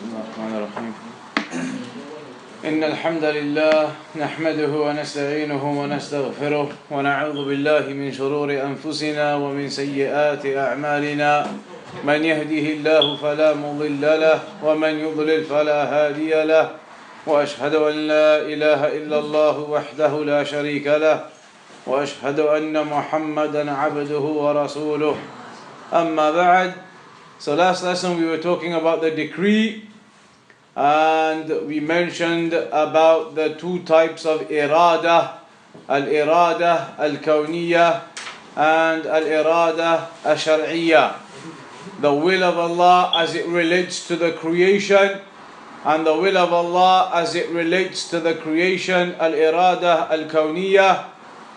بسم الله الرحمن الرحيم إن الحمد لله نحمده ونستعينه ونستغفره ونعوذ بالله من شرور أنفسنا ومن سيئات أعمالنا من يهده الله فلا مضل له ومن يضلل فلا هادي له وأشهد أن لا إله إلا الله وحده لا شريك له وأشهد أن محمدا عبده ورسوله أما بعد. So last lesson we were talking about the decree, and we mentioned about the two types of irada, al-irada al-kawniyah and al-irada al-shar'iyyah. The will of Allah as it relates to the creation, and the will of Allah as it relates to the creation, al-irada al-kawniyah,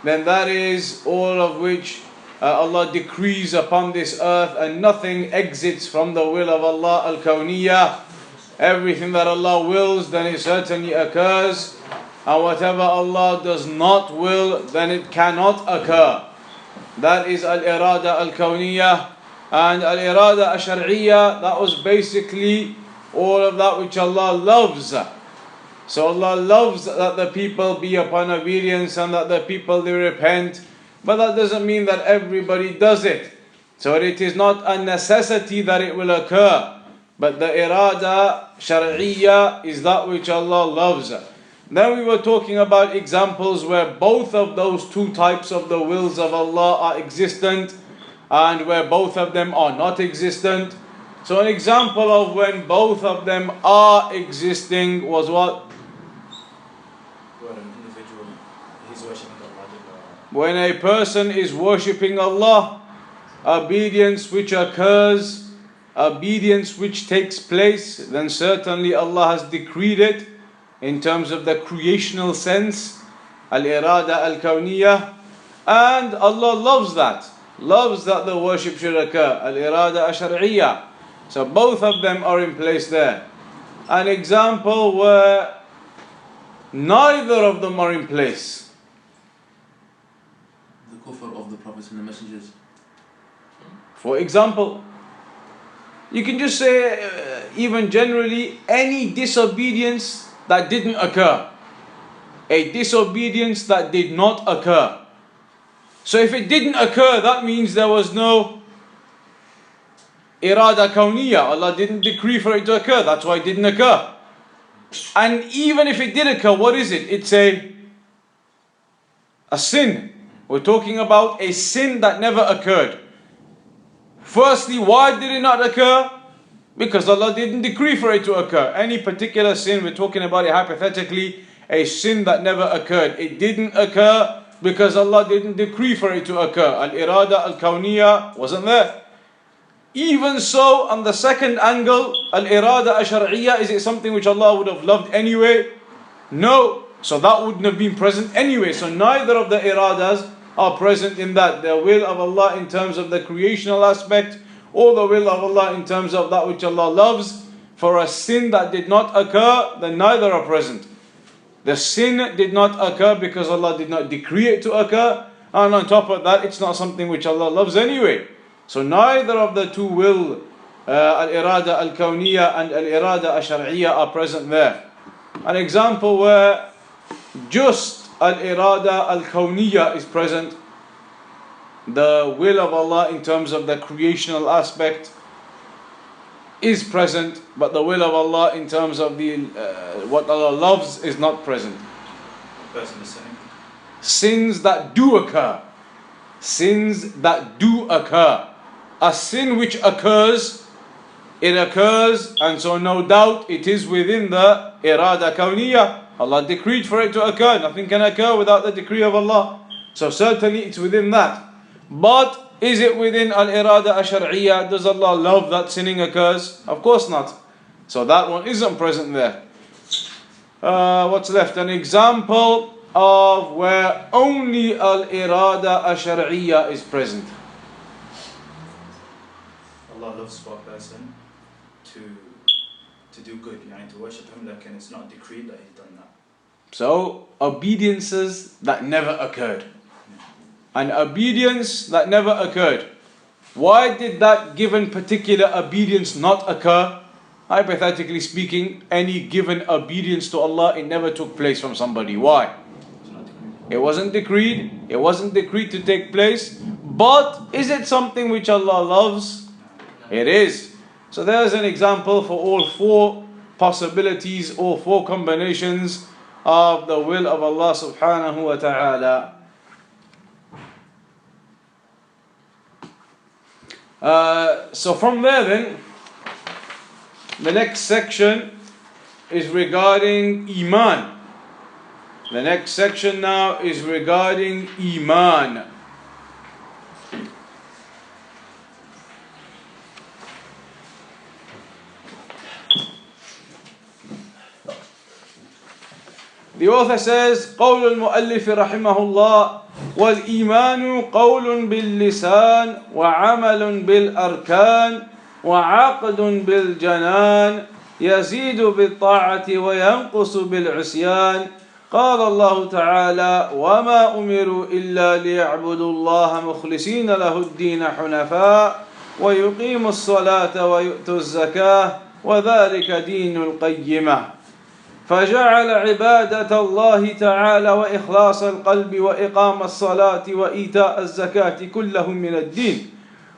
then that is all of which Allah decrees upon this earth, and nothing exits from the will of Allah al-kawniyah. Everything that Allah wills, then it certainly occurs, and whatever Allah does not will, then it cannot occur. That is al-irada al-kawniyah. And al-irada al-shar'iyyah, that was basically all of that which Allah loves. So Allah loves that the people be upon obedience and that the people they repent, but that doesn't mean that everybody does it. So it is not a necessity that it will occur, but the irada shar'iyyah is that which Allah loves. Then we were talking about examples where both of those two types of the wills of Allah are existent, and where both of them are not existent. So an example of when both of them are existing was what? When a person is worshipping Allah, obedience which occurs, obedience which takes place, then certainly Allah has decreed it in terms of the creational sense, al-irada al-kawniyah, and Allah loves that the worship should occur, al-irada al-shar'iyyah. So both of them are in place there. An example where neither of them are in place. The kufr of the prophets and the messengers. For example, you can just say, even generally, any disobedience that didn't occur. A disobedience that did not occur. So if it didn't occur, that means there was no irada kawniyah. Allah didn't decree for it to occur. That's why it didn't occur. And even if it did occur, what is it? It's a sin. We're talking about a sin that never occurred. Firstly, why did it not occur? Because Allah didn't decree for it to occur. Any particular sin, we're talking about it hypothetically, a sin that never occurred. It didn't occur because Allah didn't decree for it to occur. Al-irada al-kawniyah wasn't there. Even so, on the second angle, al-irada al-shar'iyyah, is it something which Allah would have loved anyway? No. So that wouldn't have been present anyway. So neither of the iradas are present in that. The will of Allah in terms of the creational aspect, or the will of Allah in terms of that which Allah loves. For a sin that did not occur, then neither are present. The sin did not occur because Allah did not decree it to occur, and on top of that, it's not something which Allah loves anyway. So neither of the two will, al-irada al-kawniyah and al-irada al-shar'iyyah, are present there. An example where just al-irada al-kawniyah is present, the will of Allah in terms of the creational aspect is present, but the will of Allah in terms of the what Allah loves is not present. The person is sinning. Sins that do occur. Sins that do occur. A sin which occurs, it occurs, and so no doubt it is within the irada kawniyah. Allah decreed for it to occur. Nothing can occur without the decree of Allah. So certainly it's within that. But is it within al-irada al-shar'iyyah? Does Allah love that sinning occurs? Of course not. So that one isn't present there. What's left? An example of where only al-irada al-shar'iyyah is present. Allah loves for a person to do good, to worship Him, and it's not decreed that He's done that. So obediences that never occurred. An obedience that never occurred. Why did that given particular obedience not occur? hypothetically speaking, any given obedience to Allah, it never took place from somebody. Why? It wasn't decreed. It wasn't decreed to take place. But is it something which Allah loves? It is. So there's an example for all four possibilities, all four combinations of the will of Allah subhanahu wa ta'ala. So from there then, the next section is regarding Iman. The next section now is regarding Iman. The author says, قول المؤلف رحمه الله والإيمان قول باللسان وعمل بالأركان وعقد بالجنان يزيد بالطاعة وينقص بالعصيان قال الله تعالى وما أمروا إلا ليعبدوا الله مخلصين له الدين حنفاء ويقيموا الصلاة ويؤتوا الزكاة وذلك دين القيمة فجعل عبادة الله تعالى وإخلاص القلب وإقام الصلاة وإيتاء الزكاة كلهم من الدين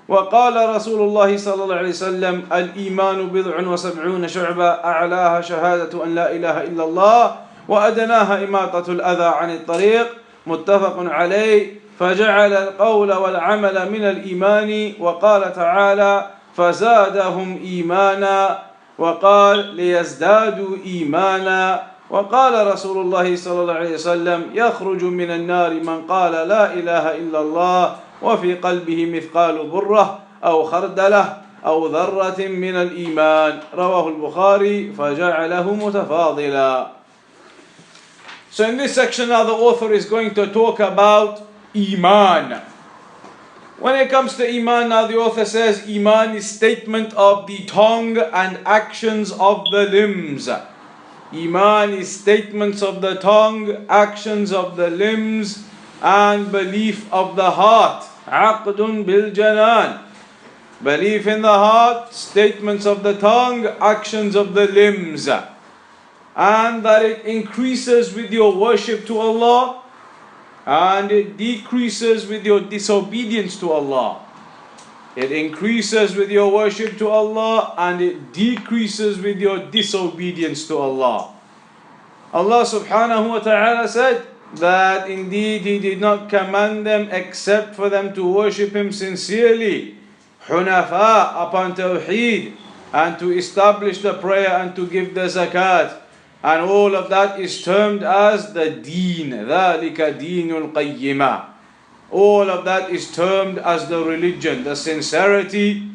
وقال رسول الله صلى الله عليه وسلم الإيمان بضع وسبعون شعبة أعلاها شهادة أن لا إله إلا الله وأدناها إماطة الأذى عن الطريق متفق عليه فجعل القول والعمل من الإيمان وقال تعالى فزادهم إيمانا وقال ليزدادوا إيمانا وقال رسول الله صلى الله عليه وسلم يخرج من النار من قال لا إله إلا الله وفي قلبه مثقال برة أو خردلة أو ذرة من الإيمان رواه البخاري فجعله متفاضلا. So in this section now the author is going to talk about Iman. When it comes to Iman now the author says Iman is statement of the tongue and actions of the limbs. Iman is statements of the tongue, actions of the limbs and belief of the heart. Aqdun bil janan. Belief in the heart, statements of the tongue, actions of the limbs. And that it increases with your worship to Allah and it decreases with your disobedience to Allah. It increases with your worship to Allah and it decreases with your disobedience to Allah. Allah subhanahu wa ta'ala said that indeed He did not command them except for them to worship Him sincerely, hunafa, upon tawheed, and to establish the prayer and to give the zakat. And all of that is termed as the deen. ذَلِكَ دِينُ الْقَيِّمَةِ. All of that is termed as the religion, the sincerity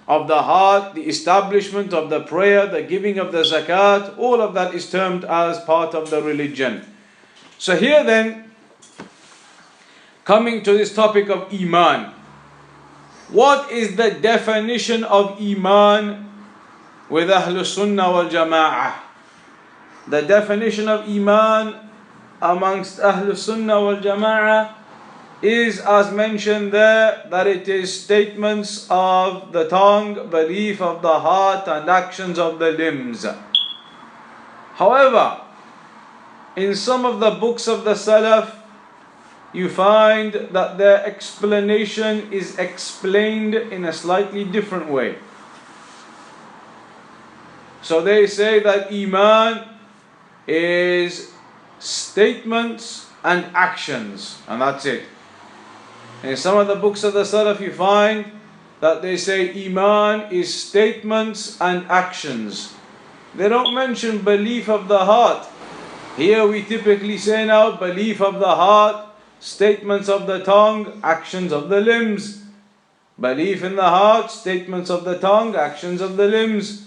of the heart, the establishment of the prayer, the giving of the zakat. All of that is termed as part of the religion. So here then, coming to this topic of Iman. What is the definition of Iman with Ahlus Sunnah wal Jama'ah? The definition of Iman amongst Ahlus Sunnah wal Jama'ah is as mentioned there that it is statements of the tongue, belief of the heart and actions of the limbs. However, in some of the books of the Salaf, you find that their explanation is explained in a slightly different way. So they say that Iman is statements and actions, and that's it. In some of the books of the Salaf you find that they say Iman is statements and actions. They don't mention belief of the heart. Here we typically say now belief of the heart, statements of the tongue, actions of the limbs. Belief in the heart, statements of the tongue, actions of the limbs.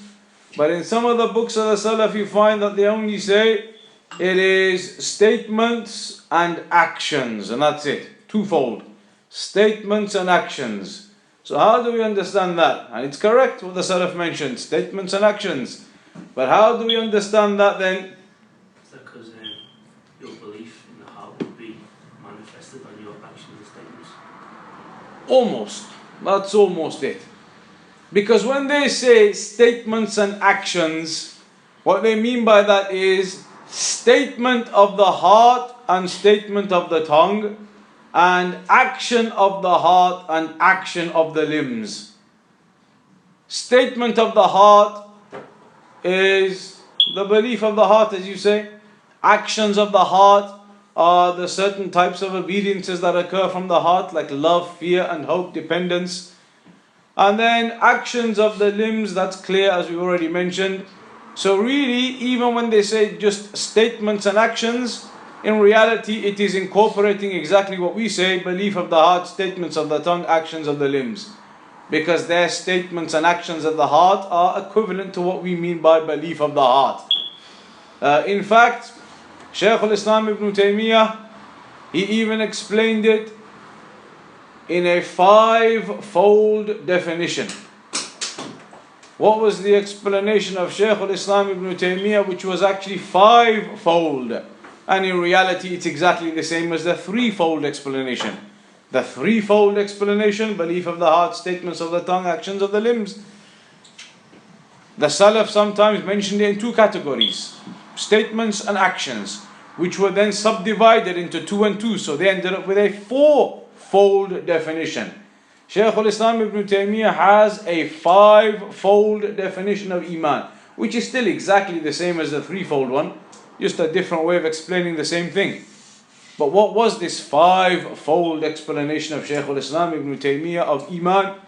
But in some of the books of the Salaf you find that they only say it is statements and actions, and that's it, twofold. Statements and actions. So how do we understand that? And it's correct what the Salaf mentioned, statements and actions. But how do we understand that then? Because your belief in the heart would be manifested on your actions and statements. Almost. That's almost it. Because when they say statements and actions, what they mean by that is statement of the heart and statement of the tongue, and action of the heart and action of the limbs. Statement of the heart is the belief of the heart, as you say. Actions of the heart are the certain types of obediences that occur from the heart, like love, fear and hope, dependence. And then actions of the limbs, that's clear as we already mentioned. So really, even when they say just statements and actions, in reality it is incorporating exactly what we say: belief of the heart, statements of the tongue, actions of the limbs. Because their statements and actions of the heart are equivalent to what we mean by belief of the heart. In fact, Shaykh al-Islam ibn Taymiyyah, he even explained it in a 5-fold definition. What was the explanation of Shaykh al-Islam ibn Taymiyyah, which was actually 5-fold? And in reality it's exactly the same as the 3-fold explanation. The 3-fold explanation: belief of the heart, statements of the tongue, actions of the limbs. The Salaf sometimes mentioned it in 2 categories: statements and actions, which were then subdivided into 2 and 2, so they ended up with a 4-fold definition. Shaykh al-Islam ibn Taymiyyah has a 5-fold definition of Iman, which is still exactly the same as the 3-fold one, just a different way of explaining the same thing. But what was this 5-fold explanation of Shaykh al-Islam ibn Taymiyyah of Iman?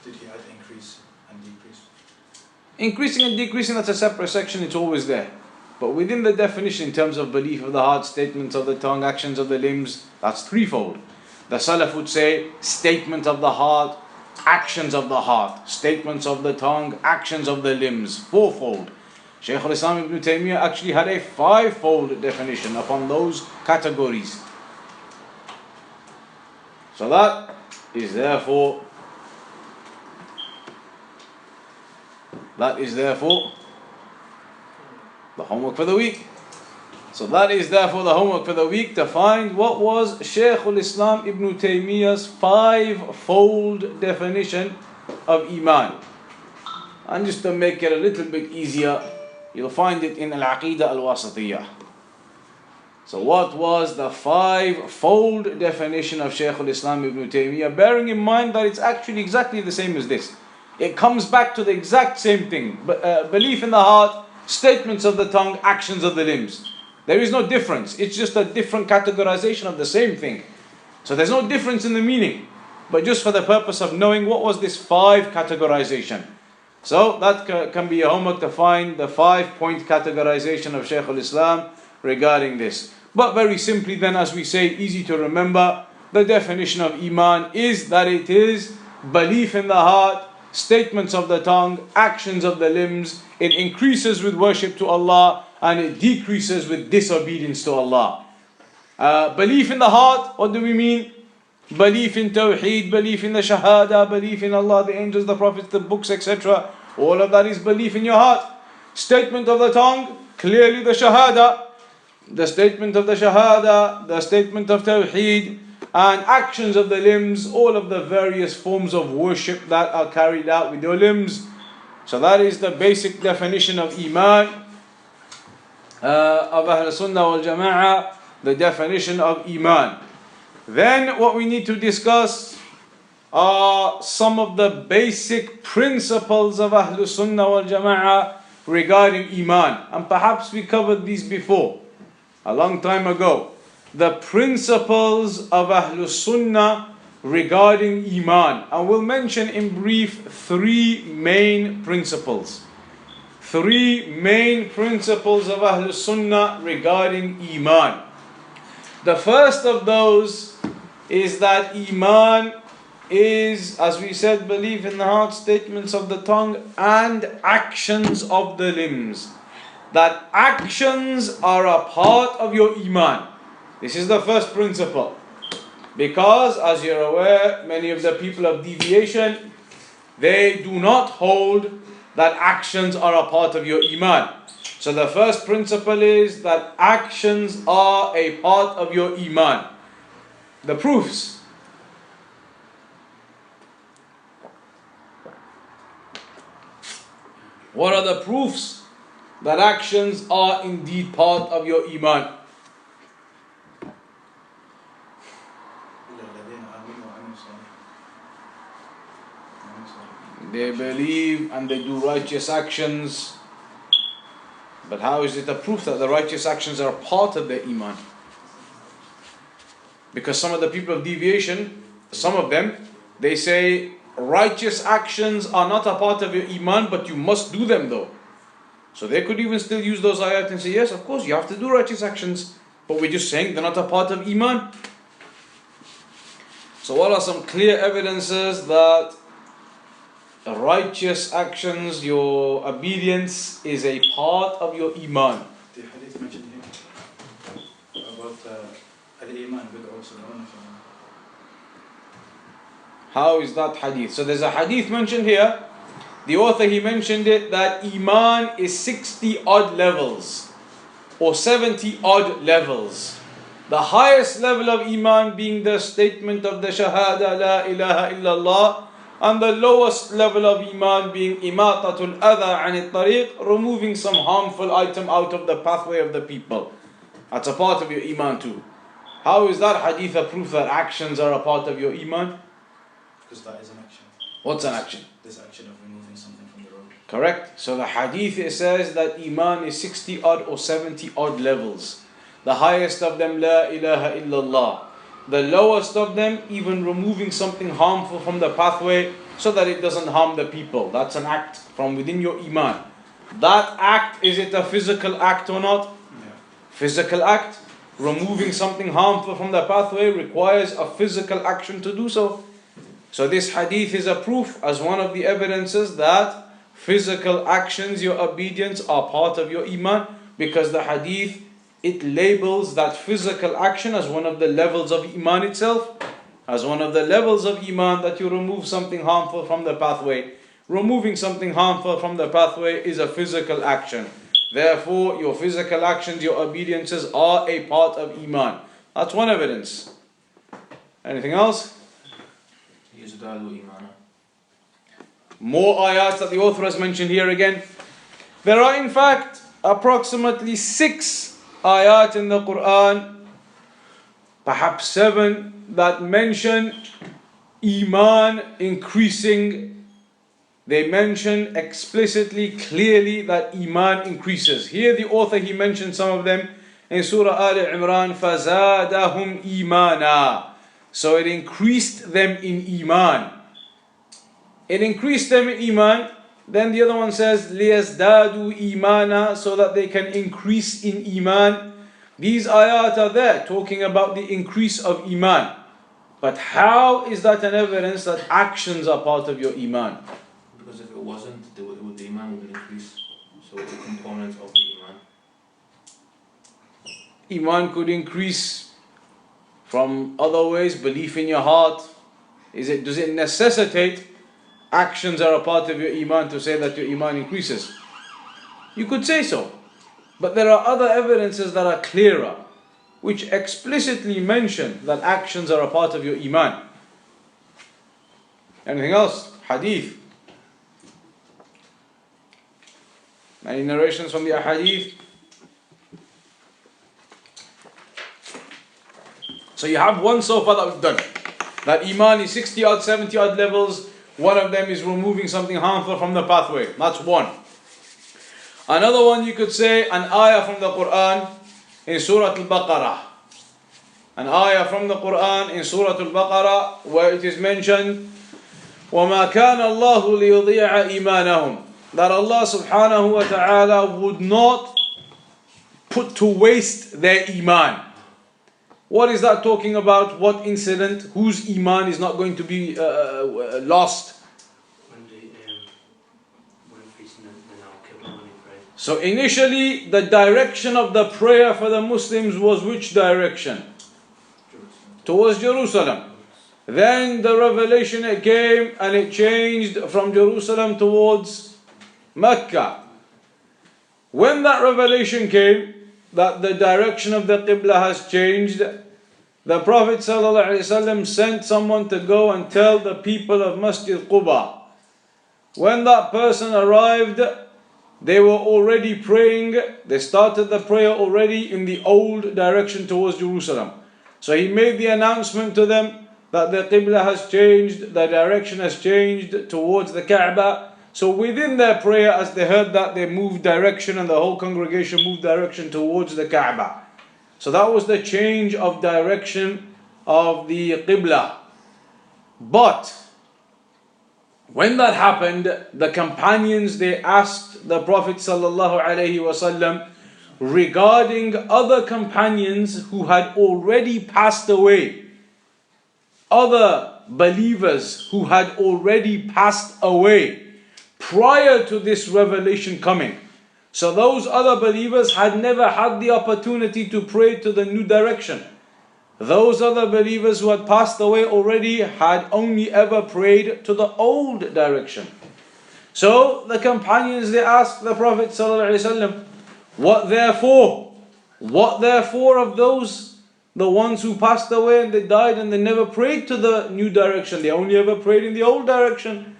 Did he add increase and decrease? Increasing and decreasing, that's a separate section, it's always there. But within the definition, in terms of belief of the heart, statements of the tongue, actions of the limbs, that's 3-fold. The Salaf would say statement of the heart, actions of the heart, statements of the tongue, actions of the limbs, 4-fold. Shaykh al-Islam ibn Taymiyyah actually had a 5-fold definition upon those categories. So that is therefore the homework for the week. So that is therefore the homework for the week, to find what was Shaykh al-Islam ibn Taymiyyah's 5-fold definition of Iman. And just to make it a little bit easier, you'll find it in al-Aqidah al-Wasatiyah. So what was the 5-fold definition of Shaykh al-Islam ibn Taymiyyah, bearing in mind that it's actually exactly the same as this. It comes back to the exact same thing: belief in the heart, statements of the tongue, actions of the limbs. There is no difference, it's just a different categorization of the same thing. So there's no difference in the meaning, but just for the purpose of knowing what was this 5 categorization. So that can be a homework, to find the 5-point categorization of Shaykh al-Islam regarding this. But very simply then, as we say, easy to remember, the definition of Iman is that it is belief in the heart, statements of the tongue, actions of the limbs. It increases with worship to Allah and it decreases with disobedience to Allah. Belief in the heart, what do we mean? Belief in Tawheed, belief in the Shahada, belief in Allah, the angels, the prophets, the books, etc. All of that is belief in your heart. Statement of the tongue, clearly the Shahada, the statement of the Shahada, the statement of Tawheed, and actions of the limbs, all of the various forms of worship that are carried out with your limbs. So that is the basic definition of Iman of Ahl Sunnah wal Jama'ah, the definition of Iman. Then what we need to discuss are some of the basic principles of Ahl Sunnah wal Jama'ah regarding Iman. And perhaps we covered these before, a long time ago. The principles of Ahl Sunnah regarding Iman. And we'll mention in brief 3 main principles. 3 main principles of Ahl Sunnah regarding Iman. The first of those is that Iman is, as we said, belief in the heart, statements of the tongue, and actions of the limbs. That actions are a part of your Iman. This is the first principle. Because, as you're aware, many of the people of deviation, they do not hold that actions are a part of your Iman. So the first principle is that actions are a part of your Iman. The proofs. What are the proofs that actions are indeed part of your iman? They believe and they do righteous actions. But how is it a proof that the righteous actions are part of their iman? Because some of the people of deviation, some of them, they say righteous actions are not a part of your iman, but you must do them though. So they could even still use those ayat and say, yes, of course, you have to do righteous actions, but we're just saying they're not a part of iman. So what are some clear evidences that righteous actions, your obedience is a part of your iman? The hadith mentioned here about al-iman bid'ah sab'una. How is that hadith? So there's a hadith mentioned here. The author, he mentioned it that iman is 60 odd levels or 70 odd levels. The highest level of iman being the statement of the shahada la ilaha illallah, and the lowest level of iman being imatatul adha anit tariq, removing some harmful item out of the pathway of the people. That's a part of your iman too. How is that hadith a proof that actions are a part of your iman? Because that is an action. What's an action? This action of removing something from the road. Correct. So the hadith, it says that iman is 60 odd or 70 odd levels. The highest of them, la ilaha illallah. The lowest of them, even removing something harmful from the pathway so that it doesn't harm the people. That's an act from within your iman. That act, is it a physical act or not? Yeah. Physical act. Removing something harmful from the pathway requires a physical action to do so. So this hadith is a proof as one of the evidences that physical actions, your obedience, are part of your iman, because the hadith, it labels that physical action as one of the levels of iman itself, as one of the levels of iman, that you remove something harmful from the pathway. Removing something harmful from the pathway is a physical action. Therefore, your physical actions, your obediences are a part of iman. That's one evidence. Anything else? More ayats that the author has mentioned here again. There are in fact approximately 6 ayat in the Quran, perhaps 7, that mention iman increasing. They mention explicitly, clearly that iman increases. Here the author, he mentioned some of them in Surah Al Imran, فَزَادَهُمْ إِيمَانًا. So it increased them in iman. It increased them in iman. Then the other one says, لِيَزْدَادُوا إِيمَانًا, so that they can increase in iman. These ayat are there talking about the increase of iman. But how is that an evidence that actions are part of your iman? Because if it wasn't, the iman would increase. So it's a component of the iman. Iman could increase from other ways, belief in your heart. Does it necessitate actions are a part of your iman to say that your iman increases? You could say so. But there are other evidences that are clearer, which explicitly mention that actions are a part of your iman. Anything else? Hadith. Any narrations from the hadith? So you have one so far that we've done. That iman is 60 odd, 70 odd levels. One of them is removing something harmful from the pathway. That's one. Another one, you could say an ayah from the Quran in Surah Al-Baqarah. An ayah from the Quran in Surah Al-Baqarah where it is mentioned, وَمَا كَانَ اللَّهُ لِيُضِيعَ إِيمَانَهُمْ, that Allah subhanahu wa ta'ala would not put to waste their iman. What is that talking about? What incident? Whose iman is not going to be lost? So initially, the direction of the prayer for the Muslims was which direction? Towards Jerusalem. Then the revelation, it came and it changed from Jerusalem towards Mecca. When that revelation came, that the direction of the Qibla has changed, the Prophet ﷺ sent someone to go and tell the people of Masjid Quba. When that person arrived, they were already praying, they started the prayer already in the old direction towards Jerusalem. So he made the announcement to them that the Qibla has changed, the direction has changed towards the Kaaba. So within their prayer, as they heard that, they moved direction and the whole congregation moved direction towards the Kaaba. So that was the change of direction of the Qibla. But when that happened, the companions, they asked the Prophet ﷺ regarding other companions who had already passed away. Other believers who had already passed away prior to this revelation coming. So those other believers had never had the opportunity to pray to the new direction. Those other believers who had passed away already had only ever prayed to the old direction. So the companions, they asked the Prophet ﷺ, what therefore? What therefore of those, the ones who passed away and they died and they never prayed to the new direction, they only ever prayed in the old direction?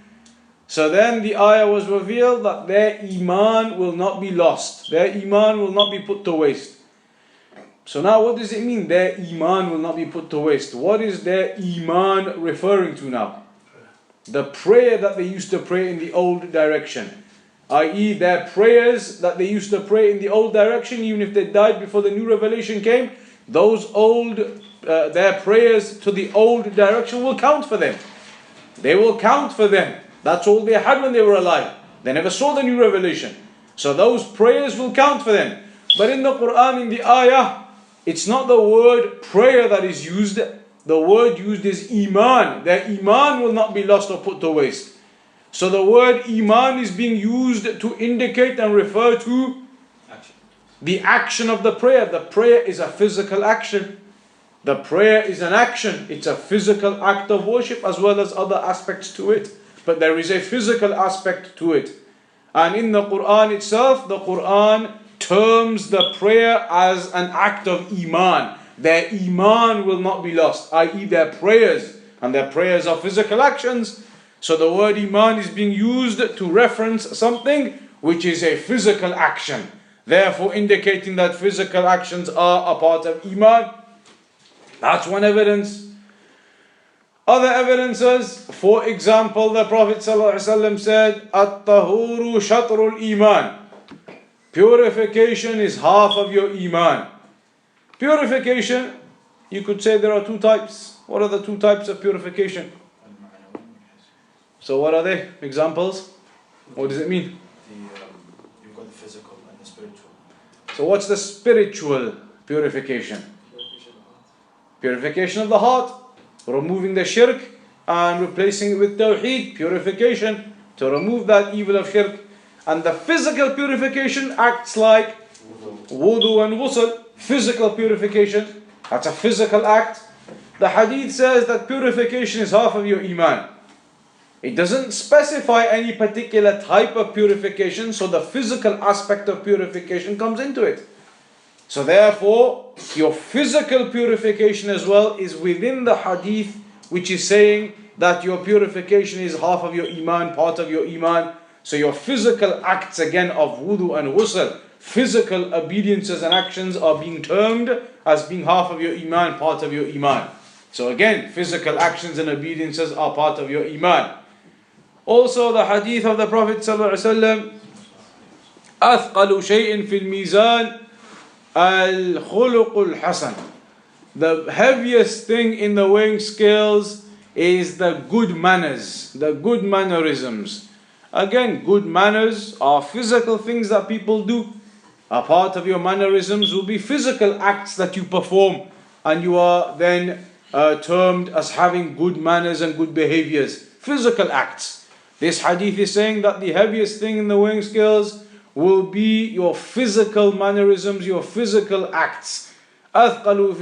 So then the ayah was revealed that their iman will not be lost. Their iman will not be put to waste. So now what does it mean, their iman will not be put to waste? What is their iman referring to now? The prayer that they used to pray in the old direction. I.e. their prayers that they used to pray in the old direction, even if they died before the new revelation came, those old, their prayers to the old direction will count for them. They will count for them. That's all they had when they were alive. They never saw the new revelation. So those prayers will count for them. But in the Quran, in the ayah, it's not the word prayer that is used. The word used is iman. Their iman will not be lost or put to waste. So the word iman is being used to indicate and refer to the action of the prayer. The prayer is a physical action. The prayer is an action. It's a physical act of worship as well as other aspects to it. But there is a physical aspect to it. And in the Quran itself, the Quran terms the prayer as an act of iman. Their iman will not be lost, i.e. their prayers. And their prayers are physical actions. So the word iman is being used to reference something which is a physical action. Therefore indicating that physical actions are a part of iman. That's one evidence. Other evidences, for example, the Prophet ﷺ said, "At-tahuru shatrul iman." Purification is half of your iman. Purification, you could say there are two types. What are the two types of purification? So what are they? Examples? What does it mean? You've got the physical and the spiritual. So what's the spiritual purification? Purification of the heart, removing the shirk and replacing it with tawheed, purification, to remove that evil of shirk. And the physical purification acts like wudu and ghusl. Physical purification, that's a physical act. The hadith says that purification is half of your iman. It doesn't specify any particular type of purification, so the physical aspect of purification comes into it. So therefore, your physical purification as well is within the hadith, which is saying that your purification is half of your iman, part of your iman. So your physical acts again of wudu and ghusl, physical obediences and actions are being termed as being half of your iman, part of your iman. So again, physical actions and obediences are part of your iman. Also the hadith of the Prophet ﷺ, أثقل شيء في الميزان الخلق الحسن. The heaviest thing in the weighing scales is the good manners, the good mannerisms. Again, good manners are physical things that people do. A part of your mannerisms will be physical acts that you perform, and you are then termed as having good manners and good behaviors. Physical acts. This hadith is saying that the heaviest thing in the weighing scales will be your physical mannerisms, your physical acts. أثقل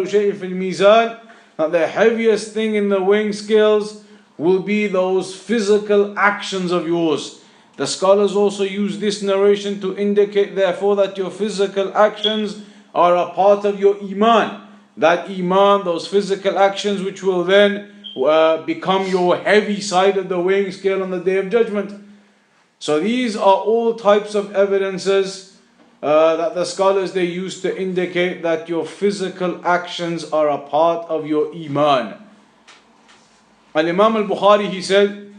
شيء في الميزان. That the heaviest thing in the weighing scales will be those physical actions of yours. The scholars also use this narration to indicate therefore that your physical actions are a part of your iman. That iman, those physical actions which will then become your heavy side of the weighing scale on the Day of Judgment. So these are all types of evidences that the scholars they use to indicate that your physical actions are a part of your iman. Al-Imam al-Bukhari, he said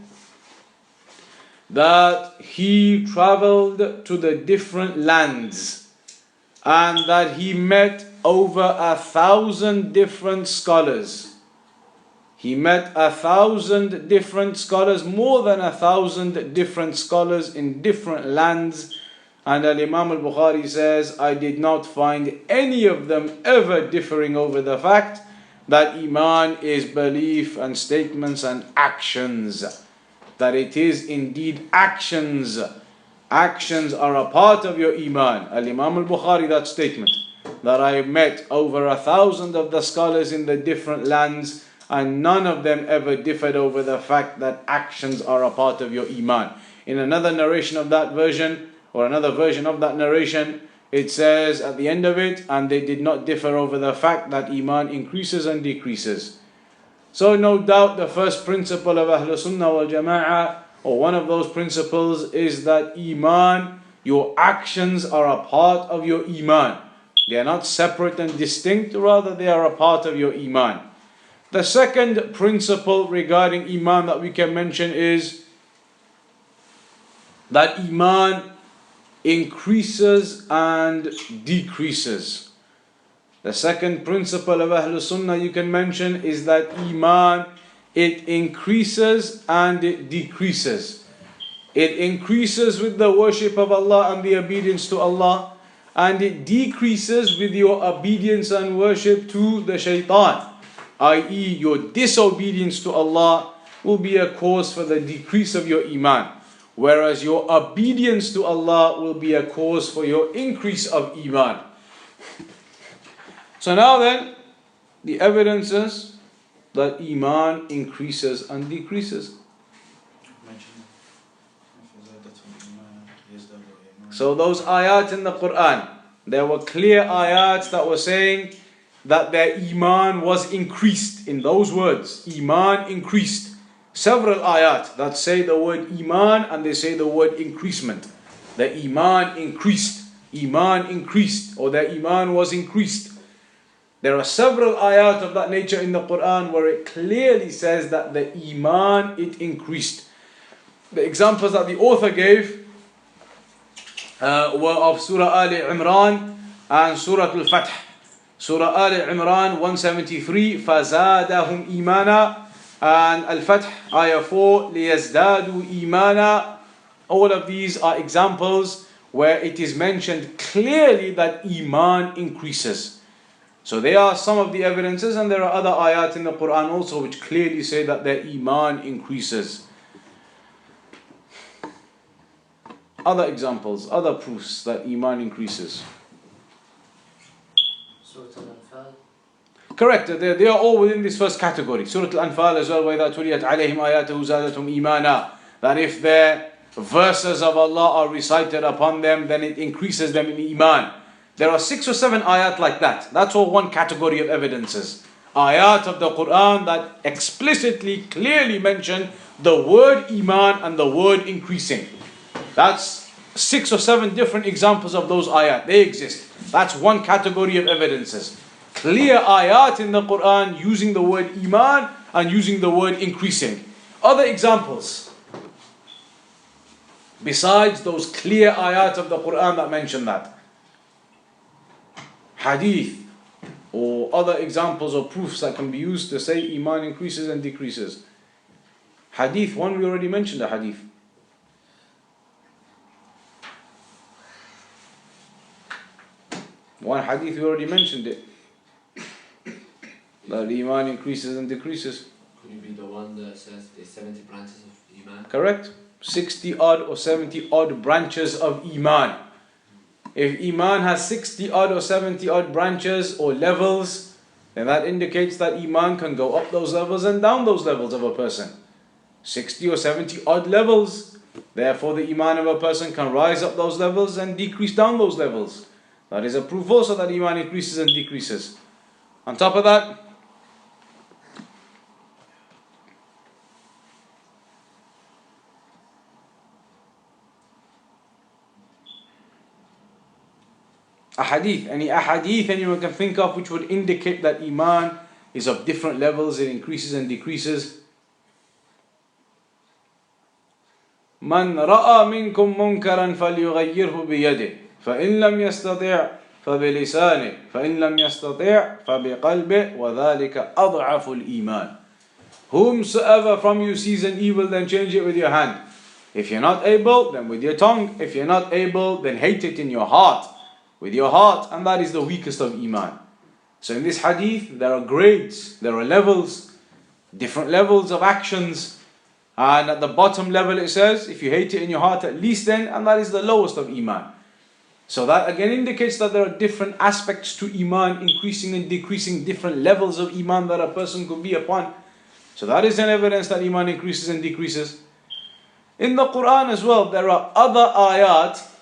that he traveled to the different lands and that he met over 1,000 different scholars. He met 1,000 different scholars, more than 1,000 different scholars in different lands. And Al-Imam al-Bukhari says, I did not find any of them ever differing over the fact that Iman is belief and statements and actions. That it is indeed actions. Actions are a part of your Iman. Al-Imam al-Bukhari, that statement, that I met over 1,000 of the scholars in the different lands, and none of them ever differed over the fact that actions are a part of your Iman. In another narration of that version, or another version of that narration, it says at the end of it, and they did not differ over the fact that Iman increases and decreases. So no doubt the first principle of Ahlul Sunnah wal Jama'ah, or one of those principles, is that Iman, your actions are a part of your Iman. They are not separate and distinct, rather they are a part of your Iman. The second principle regarding Iman that we can mention is that Iman increases and decreases. The second principle of Ahlul Sunnah you can mention is that Iman, it increases and it decreases. It increases with the worship of Allah and the obedience to Allah, and it decreases with your obedience and worship to the shaitan, i.e. your disobedience to Allah will be a cause for the decrease of your Iman, whereas your obedience to Allah will be a cause for your increase of Iman. So now then, the evidences that Iman increases and decreases. So those ayat in the Quran, there were clear ayats that were saying that their Iman was increased. In those words, Iman increased. Several ayat that say the word Iman and they say the word increasement. The Iman increased, or the Iman was increased. There are several ayat of that nature in the Quran where it clearly says that the Iman, it increased. The examples that the author gave were of Surah Al-Imran and Surah Al-Fath. Surah Al-Imran 173, فَزَادَهُمْ إِيمَانًا, and Al-Fath ayah 4, لِيَزْدَادُوا إِيمَانًا. All of these are examples where it is mentioned clearly that Iman increases. So they are some of the evidences, and there are other ayat in the Quran also which clearly say that their Iman increases. Other examples, other proofs that Iman increases. Surah Al-Anfal. Correct, they are all within this first category. Surah Al-Anfal as well, وَإِذَا تُلِيَتْ عَلَيْهِمْ آيَاتُهُ زَادَتْهُمْ إِيمَانًا. That if their verses of Allah are recited upon them, then it increases them in Iman. There are 6 or 7 ayat like that. That's all one category of evidences. Ayat of the Quran that explicitly, clearly mention the word Iman and the word increasing. That's 6 or 7 different examples of those ayat. They exist. That's one category of evidences. Clear ayat in the Quran using the word Iman and using the word increasing. Other examples besides those clear ayat of the Quran that mention that. Hadith or other examples or proofs that can be used to say Iman increases and decreases. Hadith, one we already mentioned the hadith. One hadith we already mentioned it. That Iman increases and decreases. Could it be the one that says there's 70 branches of Iman? Correct. 60 odd or 70 odd branches of Iman. If Iman has 60 odd or 70 odd branches or levels, then that indicates that Iman can go up those levels and down those levels of a person. 60 or 70 odd levels. Therefore the Iman of a person can rise up those levels and decrease down those levels. That is a proof also that Iman increases and decreases. On top of that, Ahadith, any ahadith anyone can think of which would indicate that Iman is of different levels, it increases and decreases. من رأى منكم منكرا فليغيره بيده فإن لم يستطع فبلسانه فإن لم يستطع فبقلبه وذلك أضعف الإيمان. Whomsoever from you sees an evil, then change it with your hand. If you're not able, then with your tongue. If you're not able, then hate it in your heart. With your heart, and that is the weakest of Iman. So in this hadith, there are grades, there are levels, different levels of actions. And at the bottom level it says, if you hate it in your heart at least then, and that is the lowest of Iman. So that again indicates that there are different aspects to Iman, increasing and decreasing, different levels of Iman that a person could be upon. So that is an evidence that Iman increases and decreases. In the Quran as well, there are other ayat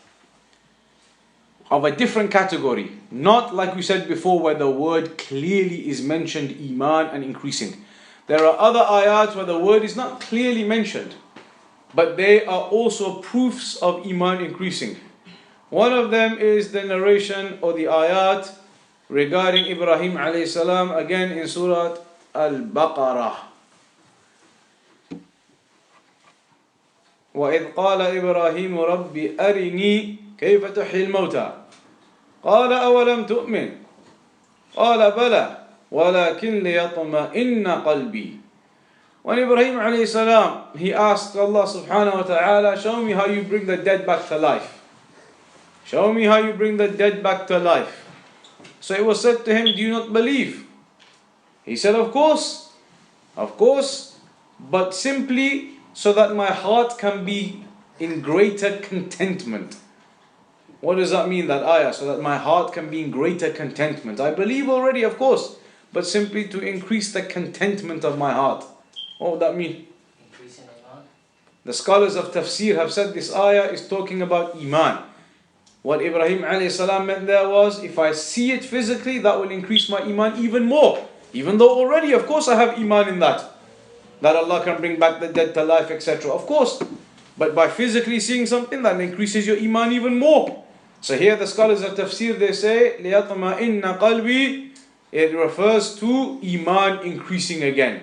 of a different category. Not like we said before where the word clearly is mentioned, Iman and increasing. There are other ayat where the word is not clearly mentioned, but they are also proofs of Iman increasing. One of them is the narration or the ayat regarding Ibrahim alayhi salam, again in Surah al-Baqarah. وَإِذْ قَالَ إِبْرَاهِيمُ رَبِّ أَرِنِي كَيْفَ تُحْيِي الْمَوْتَى قَالَ أَوَلَمْ تُؤْمِنْ قَالَ بَلَى وَلَكِنْ لِيَطْمَئِنَّ قَلْبِي. When Ibrahim alayhi salam, he asked Allah subhanahu wa ta'ala, show me how you bring the dead back to life. Show me how you bring the dead back to life. So it was said to him, do you not believe? He said, of course, but simply so that my heart can be in greater contentment. What does that mean, that ayah? So that my heart can be in greater contentment. I believe already, of course, but simply to increase the contentment of my heart. What would that mean? Increasing Iman. The scholars of tafsir have said this ayah is talking about Iman. What Ibrahim alayhi salam meant there was, if I see it physically, that will increase my Iman even more. Even though already, of course, I have Iman in that Allah can bring back the dead to life, etc. Of course. But by physically seeing something, that increases your Iman even more. So here the scholars of tafsir, they say, لِيَطْمَئِنَّ قَلْبِي, it refers to Iman increasing again.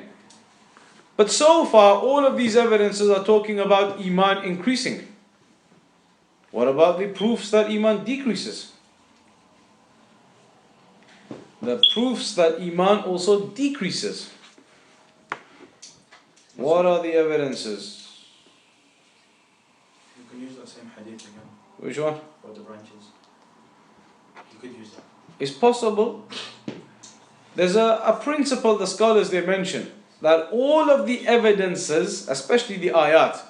But so far, all of these evidences are talking about Iman increasing. What about the proofs that Iman decreases? The proofs that Iman also decreases. What are the evidences? You can use that same hadith again. Which one? For the branches. You could use that. It's possible. There's a principle the scholars they mention, that all of the evidences, especially the ayat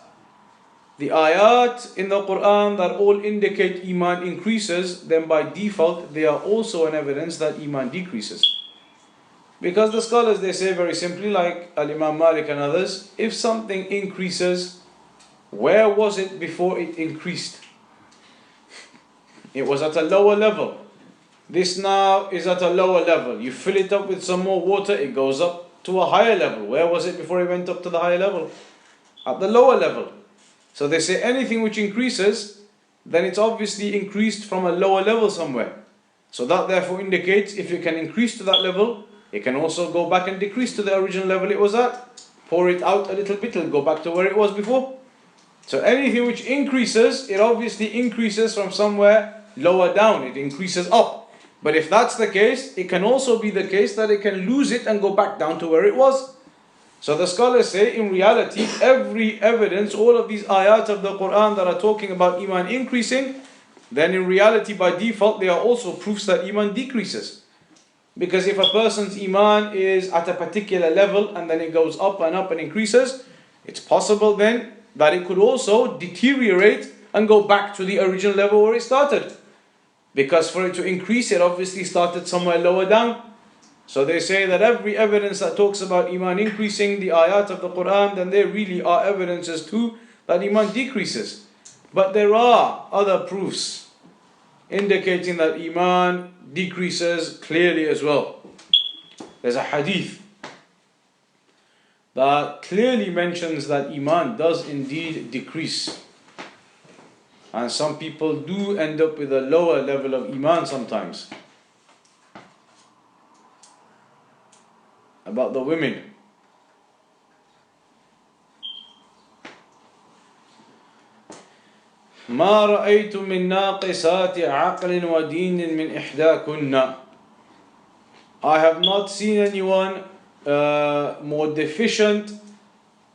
in the Quran that all indicate Iman increases, then by default they are also an evidence that Iman decreases. Because the scholars, they say very simply, like Al-Imam Malik and others, if something increases, where was it before it increased? It was at a lower level. This now is at a lower level. You fill it up with some more water, it goes up to a higher level. Where was it before it went up to the higher level? At the lower level. So they say anything which increases, then it's obviously increased from a lower level somewhere. So that therefore indicates if it can increase to that level, it can also go back and decrease to the original level it was at. Pour it out a little bit, it'll go back to where it was before. So anything which increases, it obviously increases from somewhere lower down. It increases up. But if that's the case, it can also be the case that it can lose it and go back down to where it was. So the scholars say, in reality, every evidence, all of these ayat of the Quran that are talking about Iman increasing, then in reality, by default, they are also proofs that Iman decreases. Because if a person's Iman is at a particular level and then it goes up and increases, it's possible then that it could also deteriorate and go back to the original level where it started. Because for it to increase, it obviously started somewhere lower down. So they say that every evidence that talks about Iman increasing, the ayat of the Quran, then they really are evidences too that Iman decreases. But there are other proofs indicating that Iman decreases clearly as well. There's a hadith that clearly mentions that Iman does indeed decrease. And some people do end up with a lower level of iman sometimes. About the women. ما رأيت من ناقصات عقل ودين من إحداكن. I have not seen anyone more deficient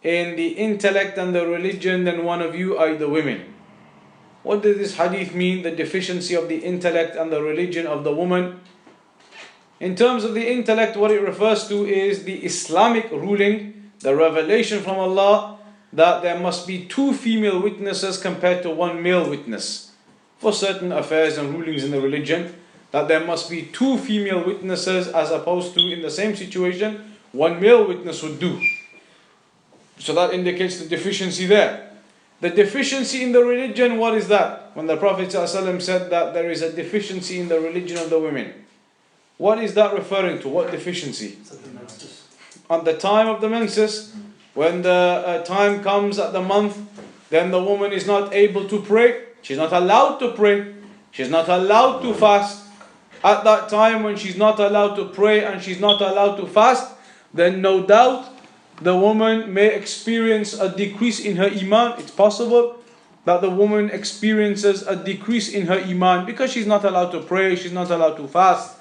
in the intellect and the religion than one of you, i.e. the women. What does this hadith mean? The deficiency of the intellect and the religion of the woman. In terms of the intellect, what it refers to is the Islamic ruling, the revelation from Allah, that there must be 2 female witnesses compared to 1 male witness. For certain affairs and rulings in the religion, that there must be 2 female witnesses as opposed to, in the same situation, 1 male witness would do. So that indicates the deficiency there. The deficiency in the religion, what is that? When the Prophet ﷺ said that there is a deficiency in the religion of the women, what is that referring to? What deficiency? At the time of the menses, when the time comes at the month, then the woman is not able to pray. She's not allowed to pray. She's not allowed to fast. At that time when she's not allowed to pray and she's not allowed to fast, then no doubt the woman may experience a decrease in her iman. It's possible that the woman experiences a decrease in her iman because she's not allowed to pray, she's not allowed to fast,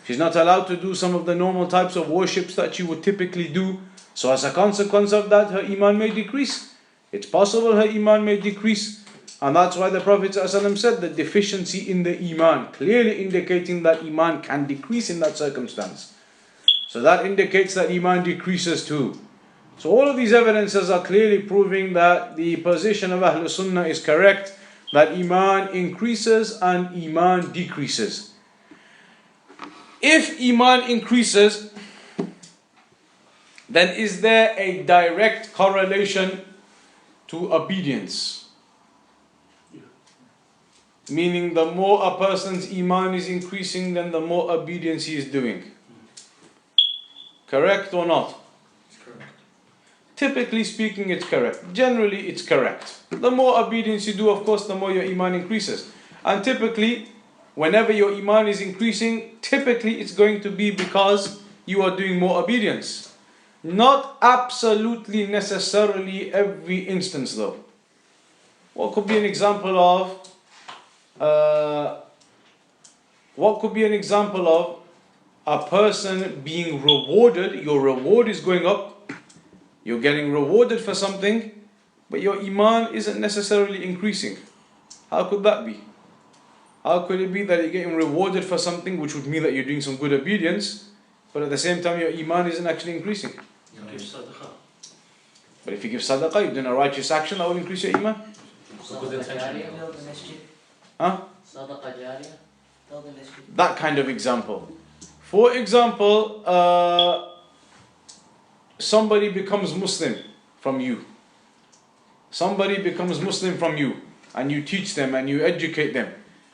she's not allowed to do some of the normal types of worships that she would typically do. So as a consequence of that, her iman may decrease. It's possible her iman may decrease. And that's why the Prophet ﷺ said the deficiency in the iman, clearly indicating that iman can decrease in that circumstance. So that indicates that iman decreases too. So all of these evidences are clearly proving that the position of Ahlul Sunnah is correct, that iman increases and iman decreases. If iman increases, then is there a direct correlation to obedience? Meaning the more a person's iman is increasing, then the more obedience he is doing. Correct or not? It's correct. Typically speaking, it's correct. Generally, it's correct. The more obedience you do, of course, the more your iman increases. And typically, whenever your iman is increasing, typically it's going to be because you are doing more obedience. Not absolutely necessarily every instance though. What could be an example of a person being rewarded? Your reward is going up, you're getting rewarded for something, but your iman isn't necessarily increasing. How could that be? How could it be that you're getting rewarded for something which would mean that you're doing some good obedience, but at the same time your iman isn't actually increasing? But if you give sadaqah, you're doing a righteous action, that will increase your iman. Huh? That kind of example. For example, somebody becomes Muslim from you. Somebody becomes Muslim from you, and you teach them and you educate them.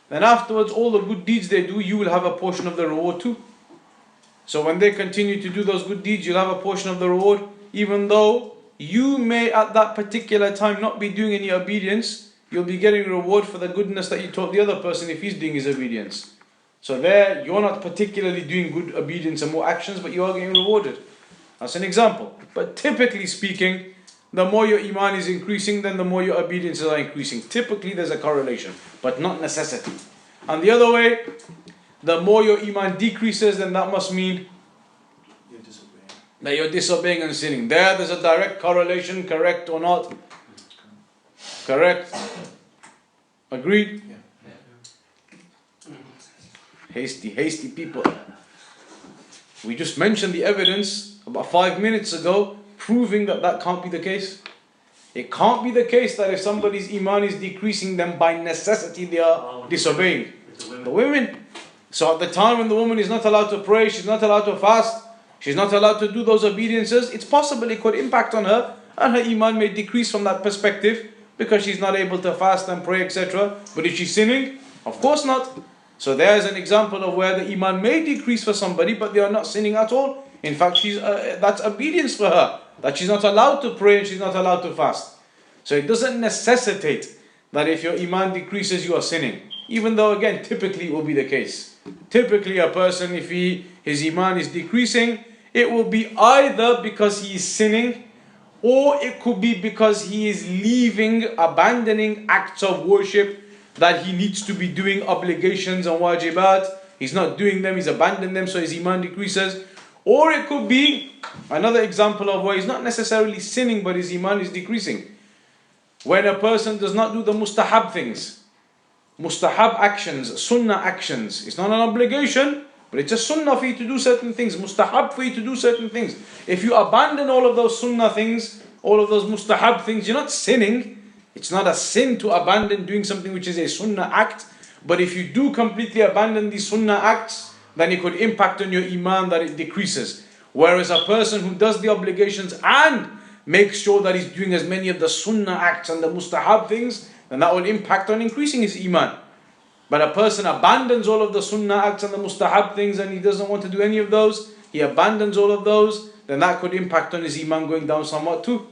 Then afterwards, all the good deeds they do, you will have a portion of the reward too. So when they continue to do those good deeds, you'll have a portion of the reward, even though you may at that particular time not be doing any obedience. You'll be getting reward for the goodness that you taught the other person if he's doing his obedience. So there, you're not particularly doing good obedience and more actions, but you are getting rewarded. That's an example. But typically speaking, the more your iman is increasing, then the more your obediences are increasing. Typically there's a correlation, but not necessity. And the other way, the more your iman decreases, then that must mean that you're disobeying and sinning. There's a direct correlation, correct or not? Correct? Agreed? Yeah. Hasty people. We just mentioned the evidence about 5 minutes ago proving that that can't be the case. It can't be the case that if somebody's iman is decreasing, then by necessity they are disobeying. The women. So at the time when the woman is not allowed to pray, she's not allowed to fast, she's not allowed to do those obediences, it's possible it could impact on her, and her iman may decrease from that perspective because she's not able to fast and pray, etc. But is she sinning? Of course not. So there's an example of where the iman may decrease for somebody, but they are not sinning at all. In fact, that's obedience for her, that she's not allowed to pray and she's not allowed to fast. So it doesn't necessitate that if your iman decreases, you are sinning. Even though, again, typically it will be the case. Typically a person, if his iman is decreasing, it will be either because he is sinning, or it could be because he is abandoning acts of worship that he needs to be doing, obligations and wajibat. He's not doing them, he's abandoned them, so his iman decreases. Or it could be another example of where he's not necessarily sinning, but his iman is decreasing. When a person does not do the mustahab things, mustahab actions, sunnah actions. It's not an obligation, but it's a sunnah for you to do certain things, mustahab for you to do certain things. If you abandon all of those sunnah things, all of those mustahab things, you're not sinning. It's not a sin to abandon doing something which is a sunnah act. But if you do completely abandon these sunnah acts, then it could impact on your iman that it decreases. Whereas a person who does the obligations and makes sure that he's doing as many of the sunnah acts and the mustahab things, then that will impact on increasing his iman. But a person abandons all of the sunnah acts and the mustahab things and he doesn't want to do any of those, he abandons all of those, then that could impact on his iman going down somewhat too.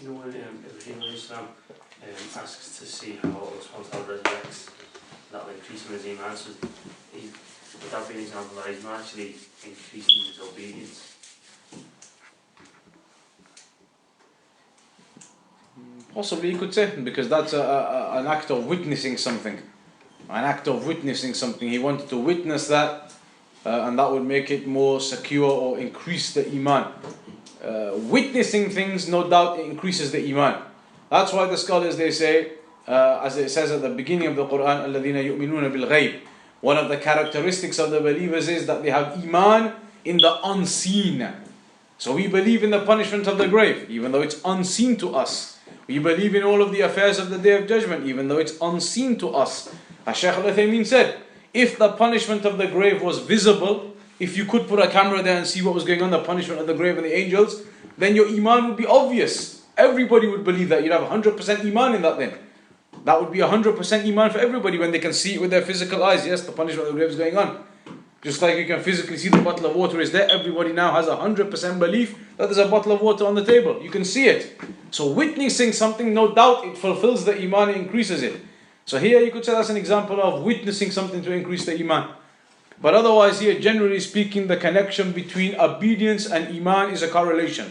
You know when Ibrahim Islam asks to see how Allah subhanahu resurrects, that will increase in his iman, so would that be an example that he's not actually increasing his obedience? Possibly you could say, because that's an act of witnessing something. An act of witnessing something. He wanted to witness that, and that would make it more secure or increase the iman. Witnessing things, no doubt, it increases the iman. That's why the scholars, they say, as it says at the beginning of the Quran, الَّذِينَ يُؤْمِنُونَ بِالْغَيْبِ. One of the characteristics of the believers is that they have iman in the unseen. So we believe in the punishment of the grave, even though it's unseen to us. We believe in all of the affairs of the Day of Judgment, even though it's unseen to us. As Shaykh al-Uthaymin said, if the punishment of the grave was visible, if you could put a camera there and see what was going on, the punishment of the grave and the angels, then your iman would be obvious. Everybody would believe that. You'd have 100% iman in that then. That would be 100% iman for everybody when they can see it with their physical eyes. Yes, the punishment of the grave is going on. Just like you can physically see the bottle of water is there, everybody now has 100% belief that there's a bottle of water on the table. You can see it. So witnessing something, no doubt, it fulfills the iman, it increases it. So here you could say that's an example of witnessing something to increase the iman. But otherwise here, generally speaking, the connection between obedience and iman is a correlation.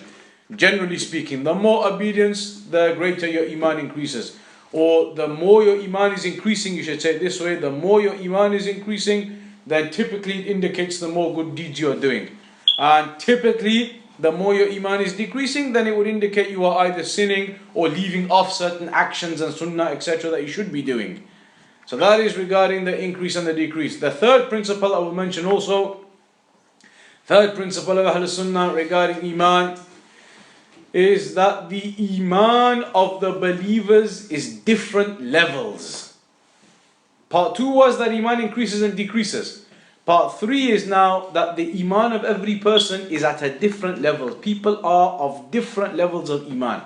Generally speaking, the more obedience, the greater your iman increases. Or the more your iman is increasing, you should say it this way, the more your iman is increasing, then typically it indicates the more good deeds you are doing. And typically, the more your iman is decreasing, then it would indicate you are either sinning or leaving off certain actions and sunnah, etc. that you should be doing. So that is regarding the increase and the decrease. The third principle I will mention also, third principle of Ahlul Sunnah regarding iman, is that the iman of the believers is different levels. Part 2 was that iman increases and decreases. Part 3 is now that the iman of every person is at a different level. People are of different levels of iman.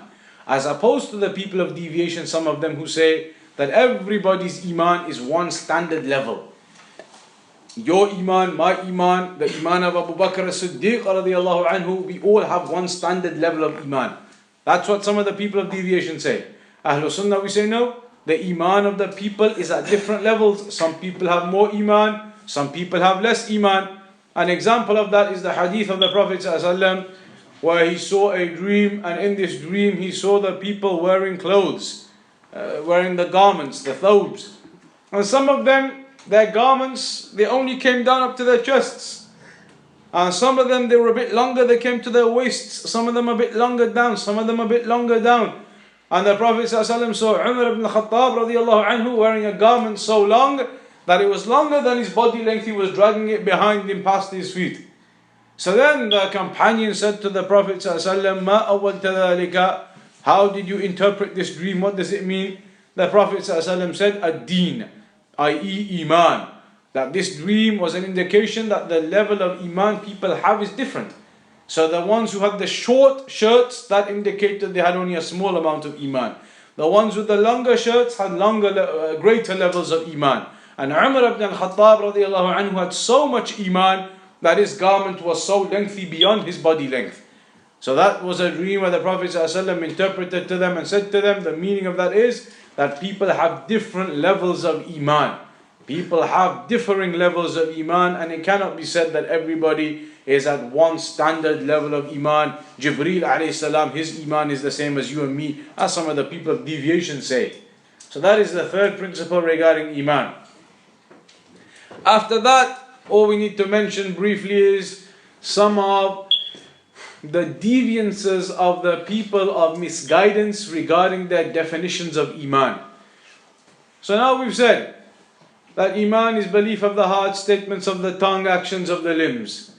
As opposed to the people of deviation, some of them who say that everybody's iman is one standard level. Your iman, my iman, the iman of Abu Bakr as-Siddiq radiallahu anhu, we all have one standard level of iman. That's what some of the people of deviation say. Ahlul Sunnah, we say no. The iman of the people is at different levels. Some people have more iman, some people have less iman. An example of that is the hadith of the Prophet ﷺ, where he saw a dream, and in this dream he saw the people wearing clothes, wearing the garments, the thawbs. And some of them, their garments, they only came down up to their chests. And some of them, they were a bit longer, they came to their waists. Some of them a bit longer down, some of them a bit longer down. And the Prophet ﷺ saw Umar ibn Khattab radiallahu anhu wearing a garment so long that it was longer than his body length. He was dragging it behind him past his feet. So then the companion said to the Prophet ﷺ, "Ma awwalta dhalika?" How did you interpret this dream? What does it mean? The Prophet ﷺ said, "Ad-deen," i.e. iman. That this dream was an indication that the level of iman people have is different. So the ones who had the short shirts, that indicated they had only a small amount of iman. The ones with the longer shirts had greater levels of iman. And Umar ibn al-Khattab radiallahu anhu had so much iman that his garment was so lengthy beyond his body length. So that was a dream where the Prophet ﷺ interpreted to them and said to them, the meaning of that is that people have different levels of iman. People have differing levels of iman, and it cannot be said that everybody is at one standard level of iman. Jibreel alayhi salam, his iman is the same as you and me, as some of the people of deviation say. So that is the third principle regarding iman. After that, all we need to mention briefly is some of the deviances of the people of misguidance regarding their definitions of iman. So now we've said that iman is belief of the heart, statements of the tongue, actions of the limbs.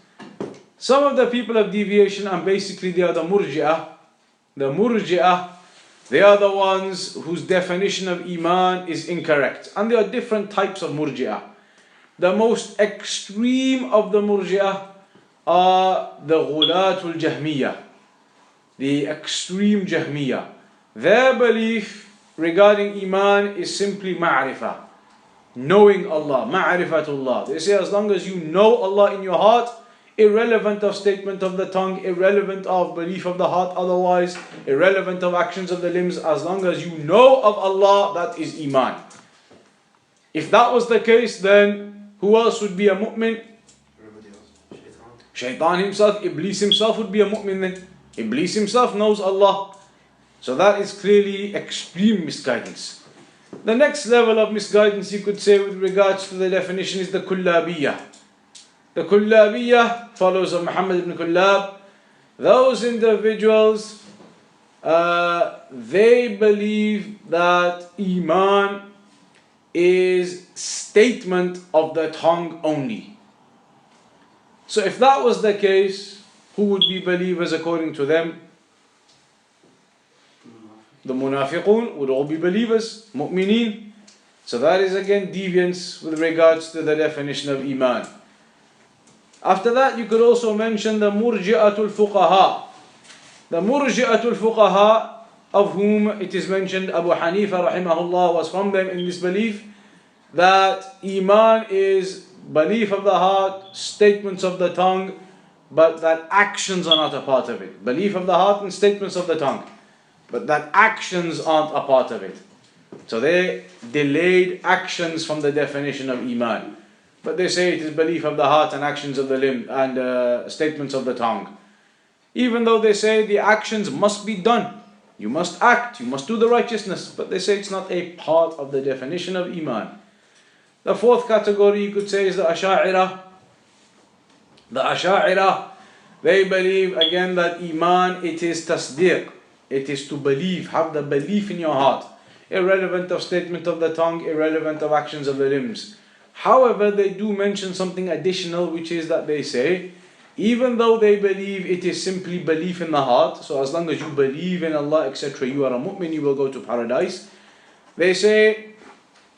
Some of the people of deviation, and basically they are the Murji'ah. The Murji'ah, they are the ones whose definition of iman is incorrect. And there are different types of Murji'ah. The most extreme of the Murji'ah are the Ghulatul Jahmiyyah, the extreme Jahmiyyah. Their belief regarding iman is simply ma'rifah, knowing Allah, ma'rifatullah. They say as long as you know Allah in your heart, irrelevant of statement of the tongue, irrelevant of belief of the heart otherwise, irrelevant of actions of the limbs, as long as you know of Allah, that is iman. If that was the case, then who else would be a mu'min? Shaitan himself, Iblis himself would be a mu'min then. Iblis himself knows Allah. So that is clearly extreme misguidance. The next level of misguidance you could say with regards to the definition is the Kullabiyah. The Kullabiyah, followers of Muhammad ibn Kullab, those individuals, they believe that iman is statement of the tongue only. So if that was the case, who would be believers according to them? The Munafiqun would all be believers, mu'mineen. So that is again deviance with regards to the definition of iman. After that, you could also mention the Murji'atul Fuqaha. The Murji'atul Fuqaha, of whom it is mentioned Abu Hanifa rahimahullah was from them in this belief, that iman is belief of the heart, statements of the tongue, but that actions are not a part of it. Belief of the heart and statements of the tongue, but that actions aren't a part of it. So they delayed actions from the definition of iman. But they say it is belief of the heart and actions of the limb and statements of the tongue. Even though they say the actions must be done. You must act, you must do the righteousness. But they say it's not a part of the definition of iman. The fourth category you could say is the Asha'ira. The Asha'ira, they believe again that iman, it is tasdiq. It is to believe, have the belief in your heart. Irrelevant of statement of the tongue, irrelevant of actions of the limbs. However, they do mention something additional, which is that they say, even though they believe it is simply belief in the heart, so as long as you believe in Allah, etc., you are a mu'min, you will go to paradise. They say,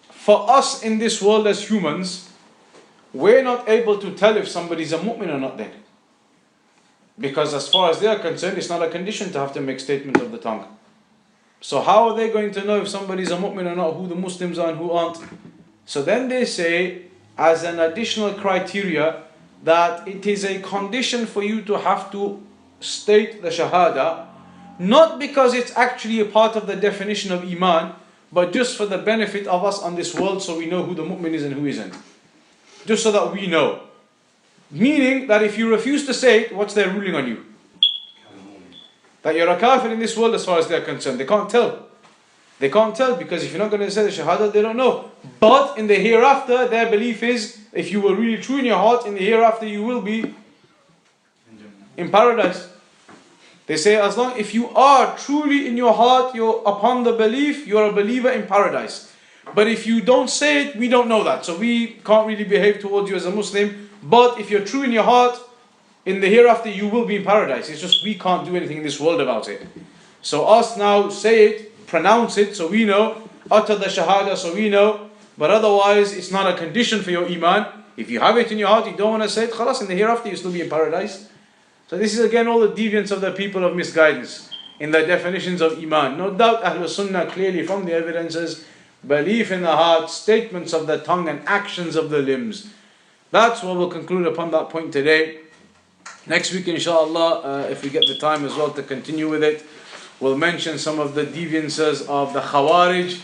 for us in this world as humans, we're not able to tell if somebody's a mu'min or not then. Because as far as they are concerned, it's not a condition to have to make statements of the tongue. So how are they going to know if somebody's a mu'min or not, who the Muslims are and who aren't? So then they say, as an additional criteria, that it is a condition for you to have to state the shahada, not because it's actually a part of the definition of iman, but just for the benefit of us on this world, so we know who the mu'min is and who isn't. Just so that we know. Meaning that if you refuse to say it, what's their ruling on you? That you're a kafir in this world as far as they're concerned. They can't tell. They can't tell because if you're not going to say the shahada, they don't know. But in the hereafter, their belief is, if you were really true in your heart, in the hereafter you will be in paradise. They say as long if you are truly in your heart, you're upon the belief, you're a believer in paradise. But if you don't say it, we don't know that. So we can't really behave towards you as a Muslim. But if you're true in your heart, in the hereafter you will be in paradise. It's just we can't do anything in this world about it. So us now say it, pronounce it so we know, utter the shahada so we know, but otherwise it's not a condition for your iman. If you have it in your heart, you don't want to say it, khalas, in the hereafter you still be in paradise. So this is again all the deviance of the people of misguidance in the definitions of iman. No doubt Ahlul Sunnah clearly from the evidences, belief in the heart, statements of the tongue and actions of the limbs. That's what we'll conclude upon that point today. Next week, inshallah, if we get the time as well to continue with it, we'll mention some of the deviances of the Khawarij.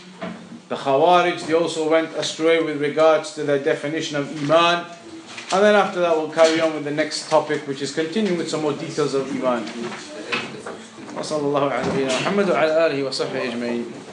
The Khawarij, they also went astray with regards to the definition of Iman. And then after that, we'll carry on with the next topic, which is continuing with some more details of Iman. وصلى الله على نبينا محمد وعلى آله وصحبه أجمعين.